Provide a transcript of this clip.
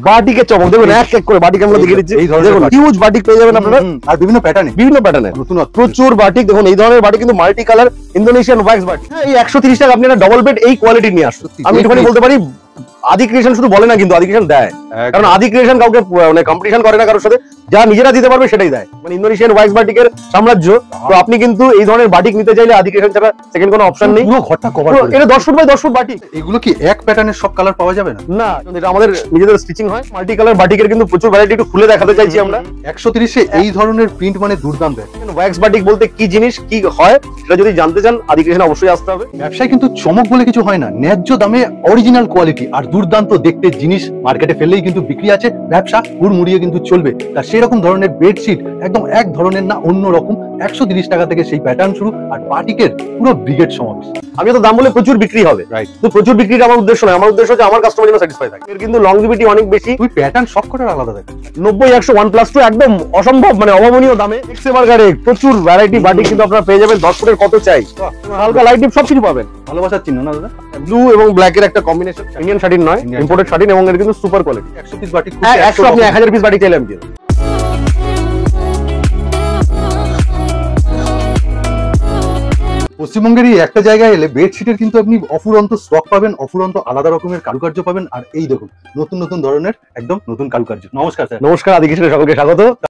বাটিকের চমক দেখুন, এক এক করে বাটিক আমরা দেখিয়ে দিচ্ছি। দেখুন হিউজ বাটিক পেয়ে যাবেন আপনারা, আর বিভিন্ন প্যাটার্নে, নতুন প্রচুর বাটিক। দেখুন এই ধরনের বাটিক কিন্তু multi colour Indonesian wax batik. এই 130 টাকা আপনি একটা ডবল বেড এই কোয়ালিটি নিয়ে আসুন। আমি একটুখানি বলতে পারি আদি ক্রিয়েশন শুধু বলে না, কিন্তু আদি ক্রিয়েশন দেয়। কারণ আদি ক্রিয়েশন কাউকে মানে কম্পিটিশন করে না কারোর সাথে, যা নিজেরা দিতে পারবে সেটাই দেয়। মানে ইন্দোনেশিয়ান ওয়্যাক্স বাটিকের সাম্রাজ্য। তো আপনি কিন্তু এই ধরনের বাটিক নিতে চাইলে আদি ক্রিয়েশন ছাড়া সেকেন্ড কোনো অপশন নেই। পুরো ঘরটা কভার করে। এটা 10 ফুট বাই 10 ফুট বাটিক। এগুলো কি এক প্যাটার্নের সব কালার পাওয়া যাবে না? না, এটা আমাদের নিজেদের স্টিচিং হয়। মাল্টি কালার বাটিকের কিন্তু প্রচুর ভ্যারাইটি, একটু খুলে দেখাতে চাইছি আমরা। 130 এ এই ধরনের প্রিন্ট মানে দুর্দান্ত। ওয়্যাক্স বাটিক বলতে কি জিনিস, কি হয়, সেটা যদি জানতে চান আদি ক্রিয়েশন অবশ্যই আসতে হবে। ব্যবসায় কিন্তু চমক বলে কিছু হয় না, ন্যায্য দামে অরিজিনাল কোয়ালিটি আর দুর্দান্ত দেখতে জিনিস মার্কেটে ফেললেই কিন্তু বিক্রি আছে, ব্যবসা হুড়মুড়িয়ে কিন্তু চলবে। তা সেরকম ধরনের বেডশিট একদম এক ধরনের না, অন্য রকম। 130 টাকা থেকে সেই প্যাটার্ন শুরু, আর বাটিকের পুরো ব্রিগেড সমাবেশ। আমি তো দাম বলে প্রচুর বিক্রি হবে, তো প্রচুর বিক্রিটা আমার উদ্দেশ্য নয়। আমার উদ্দেশ্য হচ্ছে আমার কাস্টমার যেন স্যাটিসফাই থাকে। এর কিন্তু লংজিভিটি অনেক বেশি। তুই প্যাটার্ন সবকটার আলাদা দেখ, 90, 100, 1+2 একদম অসম্ভব মানে অভাবনীয় দামে। প্রচুর ভ্যারাইটি বাটিক কিন্তু আপনারা পেয়ে যাবেন। 10 ফুটের কত চাই, হালকা লাইট ডিপ সবকিছু পাবেন। ভালোবাসার চিহ্ন না দাদা? ব্লু এবং ব্ল্যাক এর একটা কম্বিনেশন। ইন্ডিয়ান শাটিন নয়, ইম্পোর্টেড শাটিন, এবং এর কিন্তু সুপার কোয়ালিটি। 100 পিস বাটিক, 100 আপনি 1000 পিস বাটিক চাইলে আমি দিই। পশ্চিমবঙ্গের এই একটা জায়গায় এলে বেডশিটের কিন্তু আপনি অফুরন্ত স্টক পাবেন, অফুরন্ত আলাদা রকমের কারুকার্য পাবেন। আর এই দেখুন নতুন নতুন ধরনের একদম নতুন কারুকার্য। নমস্কার স্যার। নমস্কার, আদি ক্রিয়েশনে সকলকে স্বাগত।